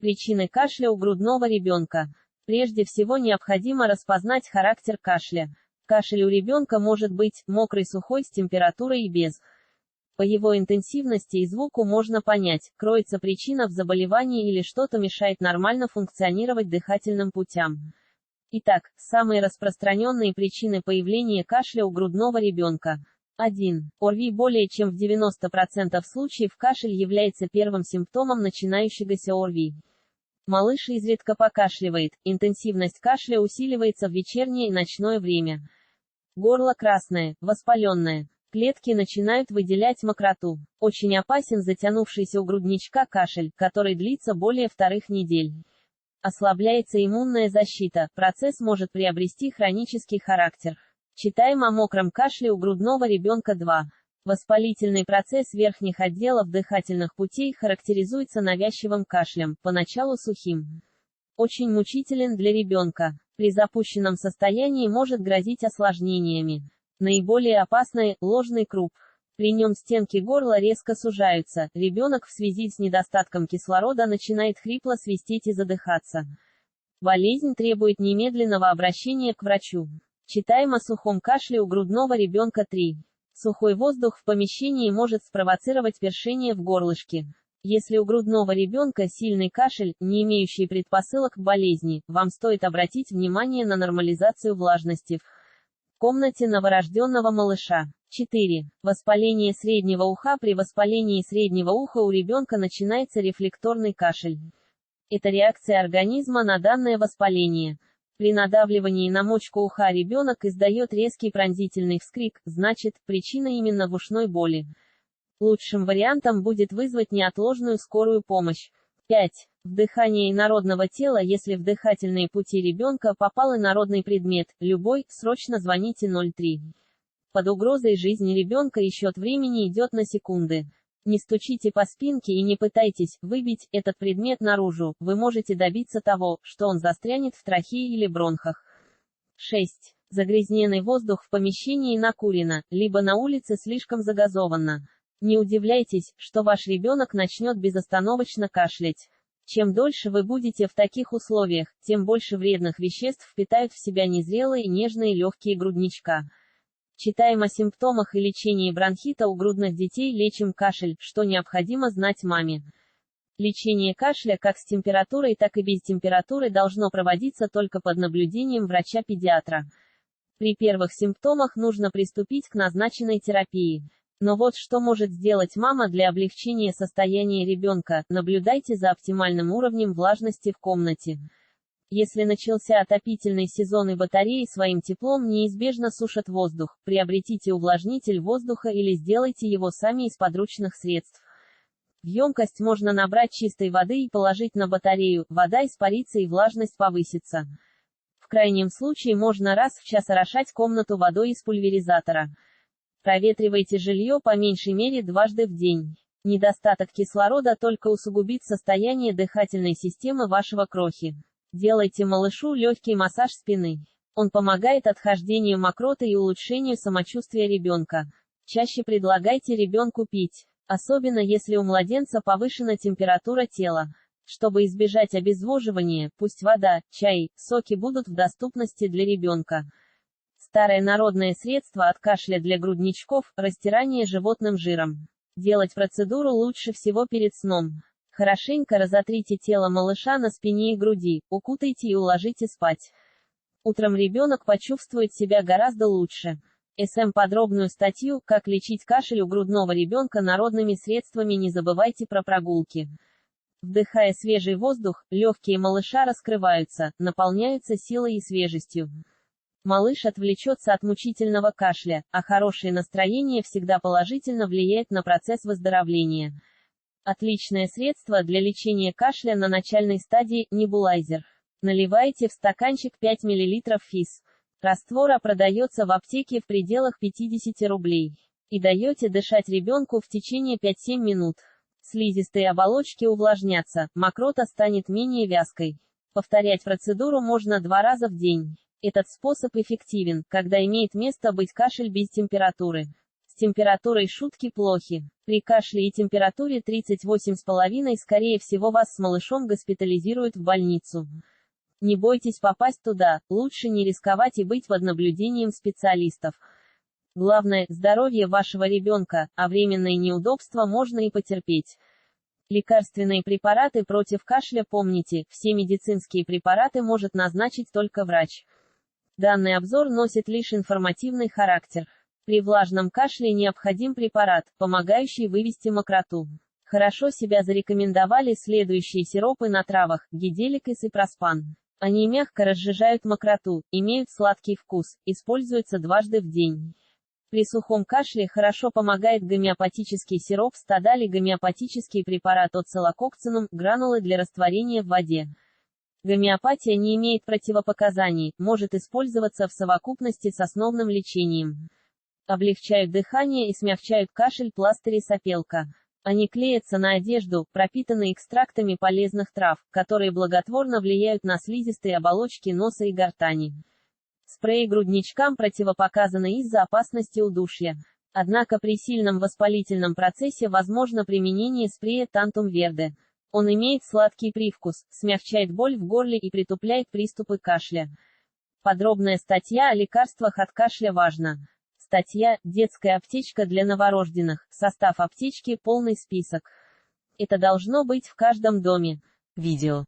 Причины кашля у грудного ребенка. Прежде всего необходимо распознать характер кашля. Кашель у ребенка может быть мокрый, сухой, с температурой и без. По его интенсивности и звуку можно понять, кроется причина в заболевании или что-то мешает нормально функционировать дыхательным путям. Итак, самые распространенные причины появления кашля у грудного ребенка. 1. ОРВИ. Более чем в 90% случаев кашель является первым симптомом начинающегося ОРВИ. Малыш изредка покашливает, интенсивность кашля усиливается в вечернее и ночное время. Горло красное, воспаленное. Клетки начинают выделять мокроту. Очень опасен затянувшийся у грудничка кашель, который длится более 2 недель. Ослабляется иммунная защита, процесс может приобрести хронический характер. Читаем о мокром кашле у грудного ребенка 2. Воспалительный процесс верхних отделов дыхательных путей характеризуется навязчивым кашлем, поначалу сухим. Очень мучителен для ребенка. При запущенном состоянии может грозить осложнениями. Наиболее опасный – ложный круп. При нем стенки горла резко сужаются, ребенок в связи с недостатком кислорода начинает хрипло свистеть и задыхаться. Болезнь требует немедленного обращения к врачу. Читаем о сухом кашле у грудного ребенка 3. Сухой воздух в помещении может спровоцировать першение в горлышке. Если у грудного ребенка сильный кашель, не имеющий предпосылок к болезни, вам стоит обратить внимание на нормализацию влажности в комнате новорожденного малыша. 4. Воспаление среднего уха. При воспалении среднего уха у ребенка начинается рефлекторный кашель. Это реакция организма на данное воспаление. При надавливании на мочку уха ребенок издает резкий пронзительный вскрик, значит, причина именно в ушной боли. Лучшим вариантом будет вызвать неотложную скорую помощь. 5. Вдыхание инородного тела. Если в дыхательные пути ребенка попал инородный предмет, любой, срочно звоните 03. Под угрозой жизни ребенка и счет времени идет на секунды. Не стучите по спинке и не пытайтесь выбить этот предмет наружу, вы можете добиться того, что он застрянет в трахее или бронхах. 6. Загрязненный воздух в помещении накурено, либо на улице слишком загазовано. Не удивляйтесь, что ваш ребенок начнет безостановочно кашлять. Чем дольше вы будете в таких условиях, тем больше вредных веществ впитают в себя незрелые нежные легкие грудничка. Читаем о симптомах и лечении бронхита у грудных детей. Лечим кашель, что необходимо знать маме. Лечение кашля как с температурой, так и без температуры должно проводиться только под наблюдением врача-педиатра. При первых симптомах нужно приступить к назначенной терапии. Но вот что может сделать мама для облегчения состояния ребенка: наблюдайте за оптимальным уровнем влажности в комнате. Если начался отопительный сезон и батареи своим теплом неизбежно сушат воздух, приобретите увлажнитель воздуха или сделайте его сами из подручных средств. В емкость можно набрать чистой воды и положить на батарею, вода испарится и влажность повысится. В крайнем случае можно раз в час орошать комнату водой из пульверизатора. Проветривайте жилье по меньшей мере дважды в день. Недостаток кислорода только усугубит состояние дыхательной системы вашего крохи. Делайте малышу легкий массаж спины. Он помогает отхождению мокроты и улучшению самочувствия ребенка. Чаще предлагайте ребенку пить, особенно если у младенца повышена температура тела. Чтобы избежать обезвоживания, пусть вода, чай, соки будут в доступности для ребенка. Старое народное средство от кашля для грудничков – растирание животным жиром. Делать процедуру лучше всего перед сном. Хорошенько разотрите тело малыша на спине и груди, укутайте и уложите спать. Утром ребенок почувствует себя гораздо лучше. Подробную статью «Как лечить кашель у грудного ребенка народными средствами». Не забывайте про прогулки. Вдыхая свежий воздух, легкие малыша раскрываются, наполняются силой и свежестью. Малыш отвлечется от мучительного кашля, а хорошее настроение всегда положительно влияет на процесс выздоровления. Отличное средство для лечения кашля на начальной стадии – небулайзер. Наливайте в стаканчик 5 мл физз. Раствора продается в аптеке в пределах 50 рублей. И даете дышать ребенку в течение 5-7 минут. Слизистые оболочки увлажнятся, мокрота станет менее вязкой. Повторять процедуру можно 2 раза в день. Этот способ эффективен, когда имеет место быть кашель без температуры. С С температурой шутки плохи. При кашле и температуре 38,5 скорее всего вас с малышом госпитализируют в больницу. Не бойтесь попасть туда, лучше не рисковать и быть под наблюдением специалистов. Главное – здоровье вашего ребенка, а временные неудобства можно и потерпеть. Лекарственные препараты против кашля помните, все медицинские препараты может назначить только врач. Данный обзор носит лишь информативный характер. При влажном кашле необходим препарат, помогающий вывести мокроту. Хорошо себя зарекомендовали следующие сиропы на травах: гиделик и ципроспан. Они мягко разжижают мокроту, имеют сладкий вкус, используются дважды в день. При сухом кашле хорошо помогает гомеопатический сироп Стадали, гомеопатический препарат оцилококцинум, гранулы для растворения в воде. Гомеопатия не имеет противопоказаний, может использоваться в совокупности с основным лечением. Облегчают дыхание и смягчают кашель пластыри сопелка. Они клеятся на одежду, пропитанные экстрактами полезных трав, которые благотворно влияют на слизистые оболочки носа и гортани. Спреи грудничкам противопоказаны из-за опасности удушья. Однако при сильном воспалительном процессе возможно применение спрея Тантум Верде. Он имеет сладкий привкус, смягчает боль в горле и притупляет приступы кашля. Подробная статья о лекарствах от кашля важна. Статья «Детская аптечка для новорожденных. Состав аптечки. Полный список». Это должно быть в каждом доме. Видео.